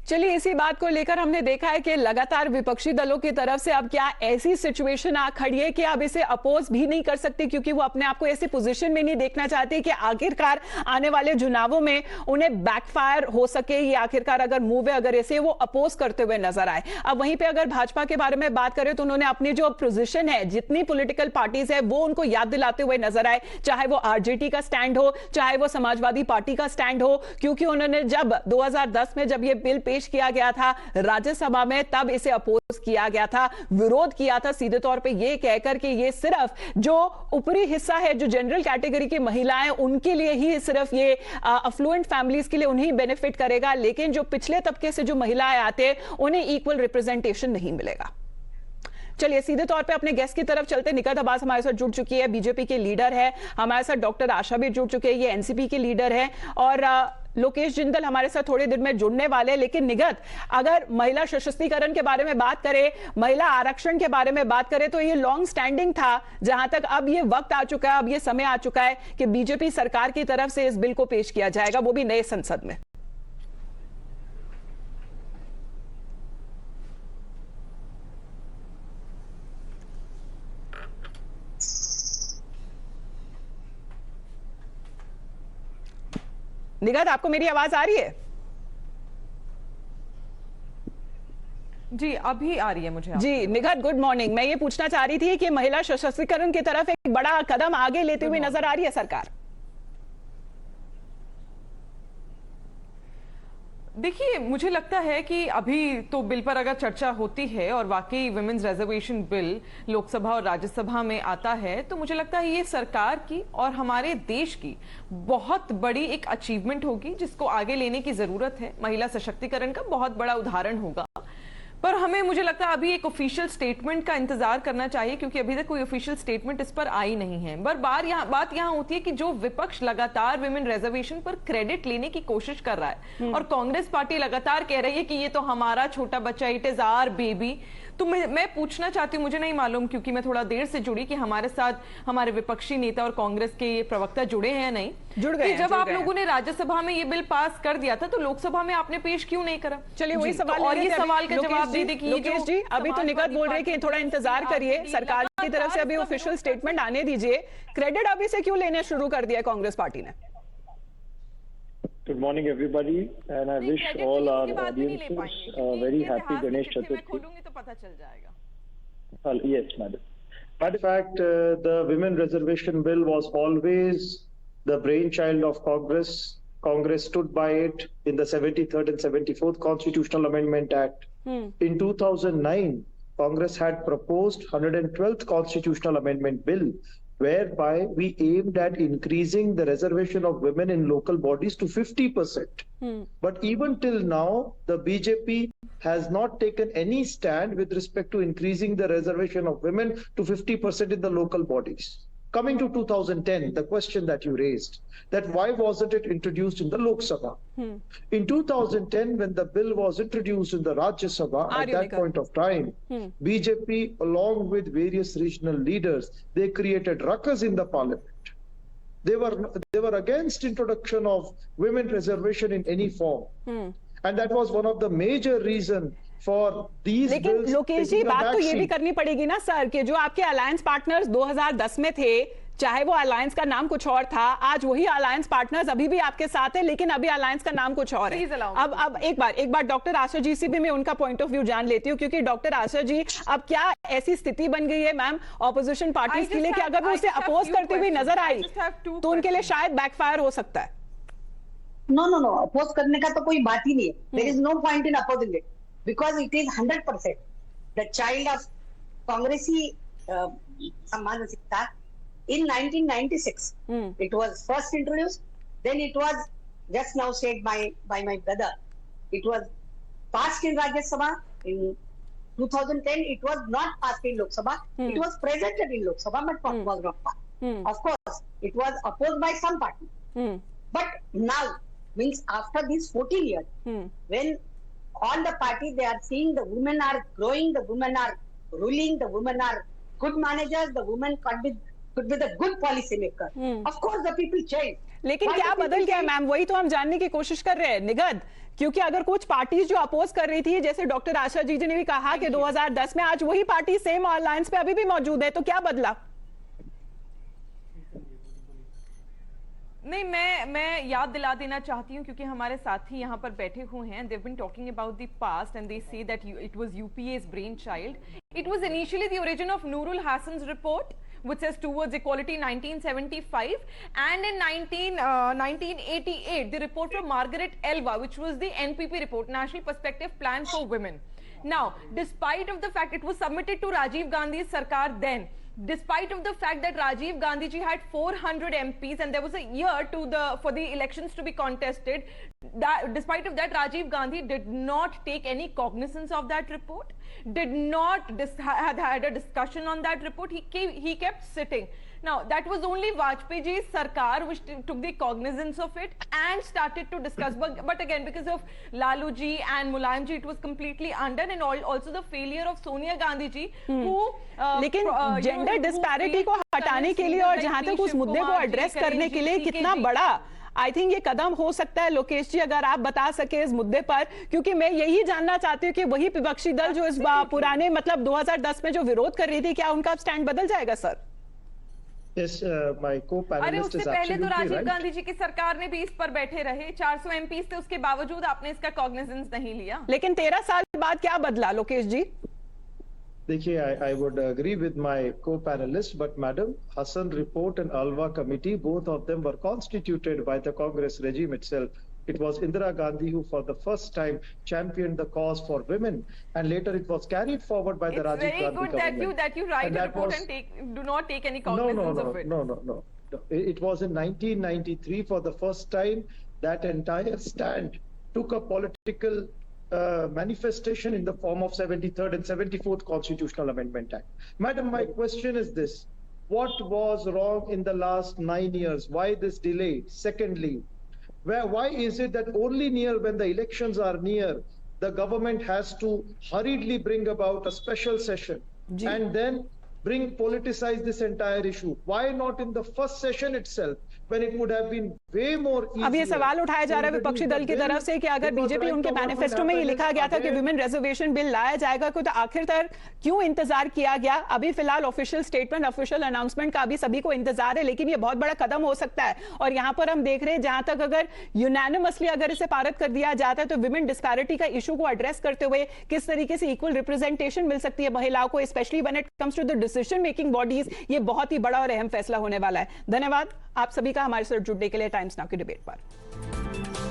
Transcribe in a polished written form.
चलिए, इसी बात को लेकर हमने देखा है कि लगातार विपक्षी दलों की तरफ से अब क्या ऐसी सिचुएशन आ खड़ी है कि अब इसे अपोज भी नहीं कर सकते, क्योंकि वो अपने आप को ऐसी पोजीशन में नहीं देखना चाहते कि आखिरकार आने वाले चुनावों में उन्हें बैकफायर हो सके, ये आखिरकार अगर मूव है, अगर ऐसे वो अपोज करते हुए नजर आए। अब वहीं पे अगर भाजपा के बारे में बात करें तो उन्होंने अपनी जो पोजीशन है, जितनी पॉलिटिकल पार्टीज है, वो उनको याद दिलाते हुए नजर आए, चाहे वो आरजेडी का स्टैंड हो, चाहे वो समाजवादी पार्टी का स्टैंड हो, क्योंकि उन्होंने जब 2010 में जब ये बिल पेश किया गया था राज्यसभा में, तब इसे अपोज किया गया था, विरोध किया था सीधे तौर पे ये कहकर कि ये सिर्फ जो ऊपरी हिस्सा है, जो जनरल कैटेगरी की महिलाएं, उनके लिए ही सिर्फ ये अफ्लुएंट फैमिलीज के लिए उन्हें बेनिफिट करेगा, लेकिन जो पिछले तबके से जो महिलाएं आते हैं उन्हें इक्वल रिप्रेजेंटेशन नहीं मिलेगा। चलिए सीधे तौर पे अपने गेस्ट की तरफ चलते। निकत अब्बास हमारे साथ जुड़ चुकी है, बीजेपी के लीडर है, हमारे साथ डॉक्टर आशा भी जुड़ चुके हैं, ये एनसीपी के लीडर है, और लोकेश जिंदल हमारे साथ थोड़े दिन में जुड़ने वाले हैं। लेकिन निगत, अगर महिला सशक्तिकरण के बारे में बात करें, महिला आरक्षण के बारे में बात करें, तो ये लॉन्ग स्टैंडिंग था, जहां तक अब ये वक्त आ चुका है, अब ये समय आ चुका है कि बीजेपी सरकार की तरफ से इस बिल को पेश किया जाएगा, वो भी नए संसद में। निगत, आपको मेरी आवाज आ रही है? जी, अभी आ रही है मुझे। जी निगत, गुड मॉर्निंग। मैं ये पूछना चाह रही थी कि महिला सशक्तिकरण की तरफ एक बड़ा कदम आगे लेते हुए नजर आ रही है सरकार। देखिए, मुझे लगता है कि अभी तो बिल पर अगर चर्चा होती है और वाकई विमेन्स रिजर्वेशन बिल लोकसभा और राज्यसभा में आता है, तो मुझे लगता है ये सरकार की और हमारे देश की बहुत बड़ी एक अचीवमेंट होगी, जिसको आगे लेने की जरूरत है। महिला सशक्तिकरण का बहुत बड़ा उदाहरण होगा, पर हमें, मुझे लगता है, अभी एक ऑफिशियल स्टेटमेंट का इंतजार करना चाहिए, क्योंकि अभी तक कोई ऑफिशियल स्टेटमेंट इस पर आई नहीं है। बात यहाँ होती है कि जो विपक्ष लगातार विमेन रिजर्वेशन पर क्रेडिट लेने की कोशिश कर रहा है और कांग्रेस पार्टी लगातार कह रही है कि ये तो हमारा छोटा बच्चा, इट इज आवर बेबी। तो मैं पूछना चाहती हूँ, मुझे नहीं मालूम क्योंकि मैं थोड़ा देर से जुड़ी, कि हमारे साथ हमारे विपक्षी नेता और कांग्रेस के ये प्रवक्ता जुड़े हैं या नहीं, जुड़ गए। जब आप लोगों ने राज्यसभा में ये बिल पास कर दिया था, तो लोकसभा में आपने पेश क्यों नहीं करा? चलिए वही सवाल, और ये सवाल का जवाब दे दे कि लोकेश जी, अभी तो निगत बोल रहे कि थोड़ा इंतजार करिए, सरकार की तरफ से अभी ऑफिशियल स्टेटमेंट आने दीजिए। क्रेडिट अभी से क्यों लेने शुरू कर दिया कांग्रेस पार्टी ने? Good morning, everybody, and I wish all our audiences a very happy Ganesh Chaturthi. Yes, madam. Matter of fact, the Women Reservation Bill was always the brainchild of Congress. Congress stood by it in the 73rd and 74th Constitutional Amendment Act. In 2009, Congress had proposed 112th Constitutional Amendment Bill, whereby we aimed at increasing the reservation of women in local bodies to 50%. But even till now, the BJP has not taken any stand with respect to increasing the reservation of women to 50% in the local bodies. Coming to 2010, the question that you raised, that why wasn't it introduced in the Lok Sabha? In 2010, when the bill was introduced in the Rajya Sabha, at that point of time, BJP, along with various regional leaders, they created ruckus in the parliament. They were against introduction of women reservation in any form. And that was one of the major reasons for these लेकिन bills. Lokesh जी, बात तो ये भी करनी पड़ेगी ना sir, कि जो आपके अलायंस पार्टनर्स 2010 में थे, चाहे वो अलायंस का नाम कुछ और था, आज वही अलायंस पार्टनर्स अभी भी आपके साथ है, लेकिन अभी अलायंस का नाम कुछ और है। अब एक बार डॉक्टर आशा जी से भी मैं उनका पॉइंट ऑफ व्यू जान लेती हूँ, क्योंकि डॉक्टर आशा जी, अब क्या ऐसी स्थिति बन गई है मैम ऑपोजिशन पार्टीज के लिए कि अगर वो उसे अपोज करते हुए नजर आई तो उनके लिए शायद बैकफायर हो सकता है? नो, अपोज करने का तो कोई बात ही नहीं है। There is no point in opposing it, because it is 100% the child of Congresi Samman Sikta. In 1996, it was first introduced. Then it was just now said by my brother. It was passed in Rajya Sabha. In 2010, it was not passed in Lok Sabha. It was presented in Lok Sabha, but was not passed. Of course, it was opposed by some party. But now, means after these 14 years, when all the parties, they are seeing the women are growing, the women are ruling, the women are good managers, the women could be the good policy maker. Of course, the people change. लेकिन Why क्या the people बदल गया change? Ma'am, वही तो हम जानने की कोशिश कर रहे हैं निगद। क्योंकि अगर कुछ पार्टीज जो अपोज कर रही थी, जैसे डॉक्टर आशा जी ने भी कहा कि 2010 में, आज वही पार्टी सेम अलायंस पे अभी भी मौजूद है, तो क्या बदला? नहीं, मैं याद दिला देना चाहती हूँ क्योंकि हमारे साथी यहाँ पर बैठे हुए हैं. They've been talking about the past and they say that it was UPA's brainchild. It was initially the origin of Nurul Hassan's report, which says towards equality 1975, and in 1988 the report from Margaret Elva, which was the NPP report, National Perspective Plan for Women. Now, despite of the fact it was submitted to Rajiv Gandhi's Sarkar then, despite of the fact that Rajiv Gandhi ji had 400 MPs and there was a year for the elections to be contested, despite of that, Rajiv Gandhi did not take any cognizance of that report, did not had a discussion on that report. He kept sitting. Now, that was only Vajpayee ji's Sarkar which took the cognizance of it and started to discuss. But again, because of Lalu ji and Mulayam ji, it was completely undone, and also the failure of Sonia Gandhi ji, who लेकिन gender disparity को हटाने के लिए और जहां तक उस मुद्दे को एड्रेस करने के लिए कितना बड़ा आई थिंक ये कदम हो सकता है, लोकेश जी अगर आप बता सके इस मुद्दे पर, क्योंकि मैं यही जानना चाहती हूँ कि वही विपक्षी दल जो इस पुराने मतलब 2010 में जो विरोध कर रही थी, क्या उनका स्टैंड बदल जाएगा सर? Yes, my co-panelist अरे is उससे पहले तो absolutely राजीव right. गांधी जी की सरकार में भी इस पर बैठे रहे, 400 एमपीस थे, उसके बावजूद आपने इसका कॉग्निजेंस नहीं लिया. लेकिन 13 साल बाद क्या बदला लोकेश जी? देखिए, I would agree with my co-panelist, but Madam, Hassan report and Alva committee, both of them were constituted by the Congress regime itself. It was Indira Gandhi who for the first time championed the cause for women, and later it was carried forward by the Rajiv Gandhi government. It's very good that you write And a that report was- and do not take any cognizance of it. No. It was in 1993 for the first time that entire stand took a political manifestation in the form of 73rd and 74th Constitutional Amendment Act. Madam, my question is this. What was wrong in the last 9 years? Why this delay? Secondly, why is it that only when the elections are near, the government has to hurriedly bring about a special session and then politicize this entire issue? Why not in the first session itself, when it would have been way more easier? अब ये सवाल उठाया जा रहा है विपक्षी दल की तरफ से कि अगर बीजेपी उनके मैनिफेस्टो में ये लिखा गया था कि विमेन रिजर्वेशन बिल लाया जाएगा, तो आखिर तक क्यों इंतजार किया गया? अभी फिलहाल ऑफिशियल स्टेटमेंट, ऑफिशियल अनाउंसमेंट का अभी सभी को इंतजार है, लेकिन ये बहुत बड़ा कदम हो सकता है. और यहाँ पर हम देख रहे हैं, जहां तक अगर यूनानिमसली अगर इसे पारित कर दिया जाता है, तो विमेन डिस्पैरिटी का इशू को एड्रेस करते हुए किस तरीके से इक्वल रिप्रेजेंटेशन मिल सकती है महिलाओं को, specially when it comes to the decision making bodies, ये बहुत ही बड़ा और अहम फैसला होने वाला है. धन्यवाद आप सभी का हमारे साथ जुड़ने के लिए टाइम्स नाउ की डिबेट पर.